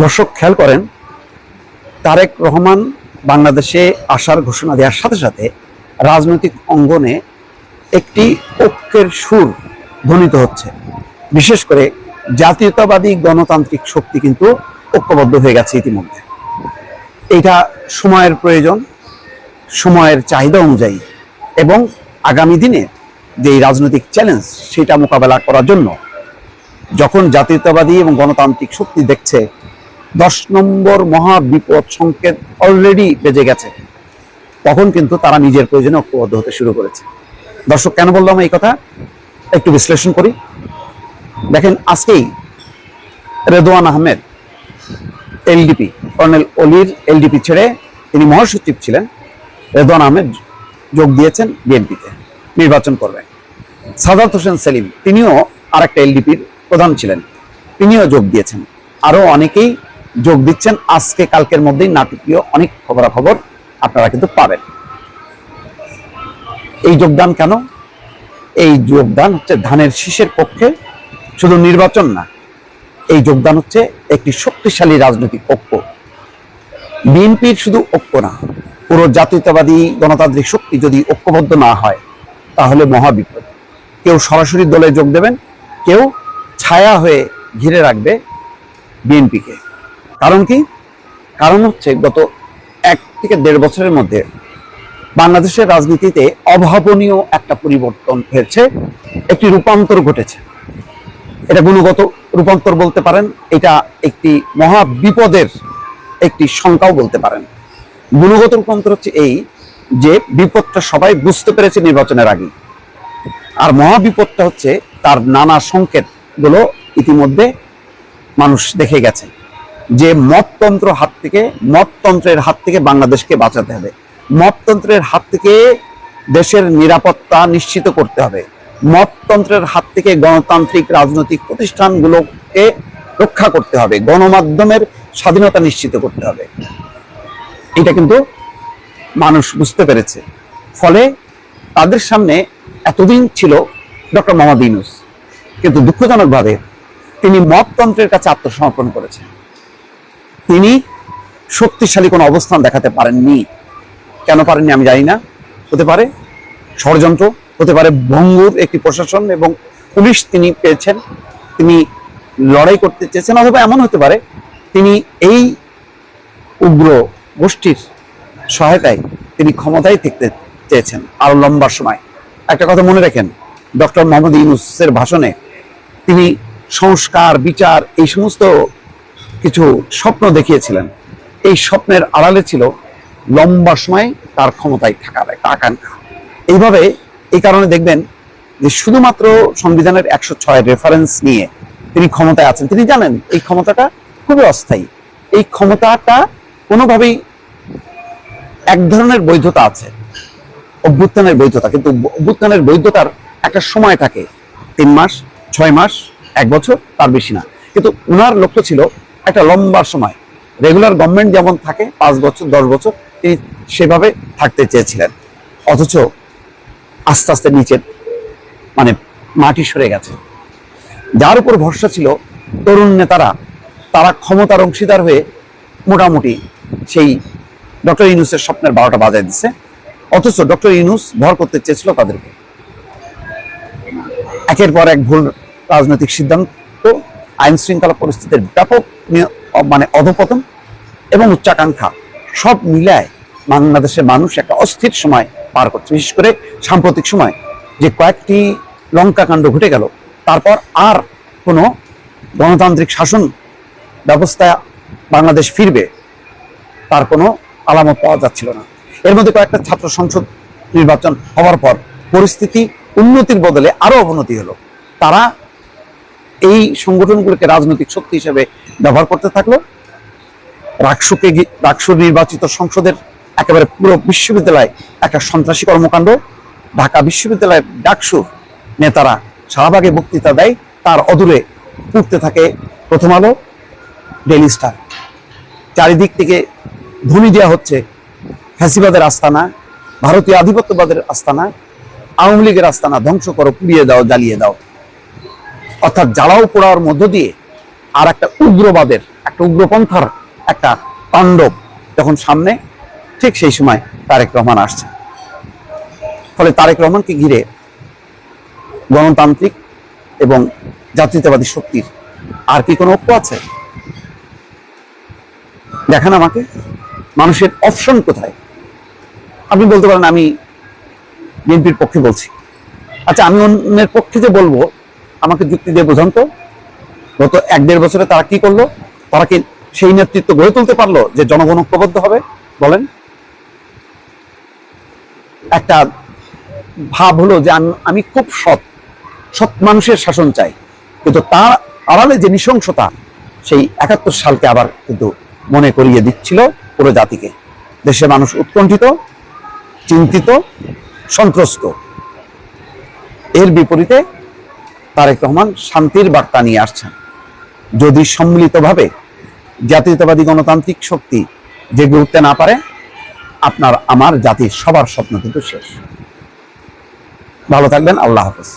দর্শক খেয়াল করেন, তারেক রহমান বাংলাদেশে আসার ঘোষণা দেওয়ার সাথে সাথে রাজনৈতিক অঙ্গনে একটি ঐক্যের সুর ধ্বনিত হচ্ছে। বিশেষ করে জাতীয়তাবাদী গণতান্ত্রিক শক্তি কিন্তু ঐক্যবদ্ধ হয়ে গেছে ইতিমধ্যে। এটা সময়ের প্রয়োজন, সময়ের চাহিদা অনুযায়ী, এবং আগামী দিনে যে রাজনৈতিক চ্যালেঞ্জ সেটা মোকাবেলা করার জন্য যখন জাতীয়তাবাদী এবং গণতান্ত্রিক শক্তি দেখছে 10 নম্বর মহা বিপদ সংকেত অলরেডি বেজে গেছে, তখন কিন্তু তারা নিজের প্রয়োজনে ঐক্যবদ্ধ হতে শুরু করেছে। দর্শক, কেন বললাম এই কথা একটু বিশ্লেষণ করি। দেখেন, আজকেই রেদওয়ান আহমেদ এলডিপি, কর্নেল অলির এলডিপি ছেড়ে, তিনি মহাসচিব ছিলেন, রেদওয়ান আহমেদ যোগ দিয়েছেন বিএনপিতে, নির্বাচন করবেন। সাদাত হোসেন সেলিম, তিনিও আরেকটা এলডিপির প্রধান ছিলেন, তিনিও যোগ দিয়েছেন। আরো অনেকেই যোগ দিচ্ছেন। আজকে কালকের মধ্যেই নাটকীয় অনেক খবরাখবর আপনারা কিন্তু পাবেন। এই যোগদান কেন? এই যোগদান হচ্ছে ধানের শীষের পক্ষে, শুধু নির্বাচন না, এই যোগদান হচ্ছে একটি শক্তিশালী রাজনৈতিক ঐক্য। বিএনপির শুধু ঐক্য না, পুরো জাতীয়তাবাদী গণতান্ত্রিক শক্তি যদি ঐক্যবদ্ধ না হয় তাহলে মহাবিপদ। কেউ সরাসরি দলে যোগ দেবেন, কেউ ছায়া হয়ে ঘিরে রাখবে বিএনপিকে। কারণ কি? কারণ হচ্ছে গত 1 থেকে 1.5 বছরের মধ্যে বাংলাদেশের রাজনীতিতে অভাবনীয় একটা পরিবর্তন হয়েছে, একটি রূপান্তর ঘটেছে। এটা গুণগত রূপান্তর বলতে পারেন, এটা একটি মহা বিপদের একটি সংখ্যাও বলতে পারেন। গুণগত রূপান্তর হচ্ছে এই যে বিপদটা সবাই বুঝতে পেরেছে নির্বাচনের আগে, আর মহা বিপদটা হচ্ছে তার নানা সংকেত গুলো ইতিমধ্যে মানুষ দেখে গেছে। যে মততন্ত্রের হাত থেকে বাংলাদেশকে বাঁচাতে হবে, মততন্ত্রের হাত থেকে দেশের নিরাপত্তা নিশ্চিত করতে হবে, মততন্ত্রের হাত থেকে গণতান্ত্রিক রাজনৈতিক প্রতিষ্ঠানগুলোকে রক্ষা করতে হবে, গণমাধ্যমের স্বাধীনতা নিশ্চিত করতে হবে। এটা কিন্তু মানুষ বুঝতে পেরেছে। ফলে তাদের সামনে এতদিন ছিল ডক্টর মোহাম্মদ ইউনূস, কিন্তু দুঃখজনকভাবে তিনি মততন্ত্রের কাছে আত্মসমর্পণ করেছেন। তিনি শক্তিশালী কোনো অবস্থান দেখাতে পারেননি। কেন পারেননি আমি জানি না। হতে পারে ষড়যন্ত্র, হতে পারে ভঙ্গুর একটি প্রশাসন এবং পুলিশ তিনি পেয়েছেন, তিনি লড়াই করতে চেয়েছেন, অথবা এমন হতে পারে তিনি এই উগ্র গোষ্ঠীর সহায়তায় তিনি ক্ষমতায় থাকতে চেয়েছেন আরো লম্বা সময়। একটা কথা মনে রাখেন, ডক্টর মোহাম্মদ ইউনূসের ভাষণে তিনি সংস্কার, বিচার, এই সমস্ত কিছু স্বপ্ন দেখিয়েছিলেন। এই স্বপ্নের আড়ালে ছিল লম্বা সময় তার ক্ষমতায় থাকার একটা আকাঙ্ক্ষা। এইভাবে এই কারণে দেখবেন যে শুধুমাত্র সংবিধানের 106 রেফারেন্স নিয়ে তিনি ক্ষমতায় আছেন। তিনি জানেন এই ক্ষমতাটা খুবই অস্থায়ী, এই ক্ষমতাটা কোনোভাবেই এক ধরনের বৈধতা আছে, অভ্যুত্থানের বৈধতা, কিন্তু অভ্যুত্থানের বৈধতার একটা সময় থাকে, 3 মাস, 6 মাস, 1 বছর, তার বেশি না। কিন্তু ওনার লক্ষ্য ছিল একটা লম্বা সময়, রেগুলার গভর্নমেন্ট যেমন থাকে 5 বছর 10 বছর, তিনি সেভাবে থাকতে চেয়েছিলেন। অথচ আস্তে আস্তে নিচে মাটি সরে গেছে। যার উপর ভরসা ছিল তরুণ নেতারা, তারা ক্ষমতার অংশীদার হয়ে মোটামুটি সেই ডক্টর ইউনূসের স্বপ্নের 12টা বাজায় দিচ্ছে। অথচ ডক্টর ইউনূস ভর করতে চেয়েছিল তাদেরকে। একের পর এক ভুল রাজনৈতিক সিদ্ধান্ত, আইন শৃঙ্খলা পরিস্থিতির ব্যাপক অধপতন এবং উচ্চাকাঙ্ক্ষা, সব মিলায় বাংলাদেশের মানুষ একটা অস্থির সময় পার করছে। বিশেষ করে সাম্প্রতিক সময় যে কয়েকটি লঙ্কাকাণ্ড ঘটে গেল, তারপর আর কোনো গণতান্ত্রিক শাসন ব্যবস্থা বাংলাদেশ ফিরবে তার কোনো আলামত পাওয়া যাচ্ছিল না। এর মধ্যে কয়েকটা ছাত্র সংসদ নির্বাচন হওয়ার পর পরিস্থিতি উন্নতির বদলে আরো অবনতি হলো। তারা এই সংগঠনগুলোকে রাজনৈতিক শক্তি হিসেবে ব্যবহার করতে থাকলো। রাকসুর নির্বাচিত সংসদের একেবারে পুরো বিশ্ববিদ্যালয় একটা সন্ত্রাসী কর্মকাণ্ড। ঢাকা বিশ্ববিদ্যালয়ের ডাকসুর নেতারা শাহবাগে বক্তৃতা দেয়, তার অদূরে উঠতে থাকে প্রথম আলো, ডেইলি স্টার। চারিদিক থেকে ধ্বনি দেওয়া হচ্ছে ফ্যাসিবাদের আস্তানা, ভারতীয় আধিপত্যবাদের আস্তানা, আওয়ামী লীগের আস্তানা, ধ্বংস করো, পুড়িয়ে দাও, জ্বালিয়ে দাও। অর্থাৎ জ্বালাও পোড়াওয়ার মধ্য দিয়ে আর একটা উগ্রবাদের একটা উগ্রপন্থার একটা তাণ্ডব যখন সামনে, ঠিক সেই সময় তারেক রহমান আসছে। ফলে তারেক রহমানকে ঘিরে গণতান্ত্রিক এবং জাতীয়তাবাদী শক্তির আর কি কোনো ঐক্য আছে? দেখান আমাকে, মানুষের অপশন কোথায়? আপনি বলতে পারেন আমি বিএনপির পক্ষে বলছি। আচ্ছা, আমি অন্যের পক্ষে যে বলবো, আমাকে যুক্তি দিয়ে বোঝান তো। গত 1-1.5 বছরে তারা কি করলো? তারা কি সেই নেতৃত্ব গড়ে তুলতে পারলো যে জনগণ ঐক্যবদ্ধ হবে? বলেন। একটা ভাব হলো যে আমি খুব সৎ মানুষের শাসন চাই, কিন্তু তার আড়ালে যে নৃশংসতা, সেই 71 সালকে আবার কিন্তু মনে করিয়ে দিচ্ছিল পুরো জাতিকে। দেশের মানুষ উৎকণ্ঠিত, চিন্তিত, সন্ত্রস্ত। এর বিপরীতে তারেক রহমান শান্তির বার্তা নিয়ে আসছেন। যদি সম্মিলিতভাবে জাতীয়তাবাদী গণতান্ত্রিক শক্তি জেগে উঠতে না পারে, আপনার আমার জাতির সবার স্বপ্ন কিন্তু শেষ। ভালো থাকবেন। আল্লাহ হাফেজ।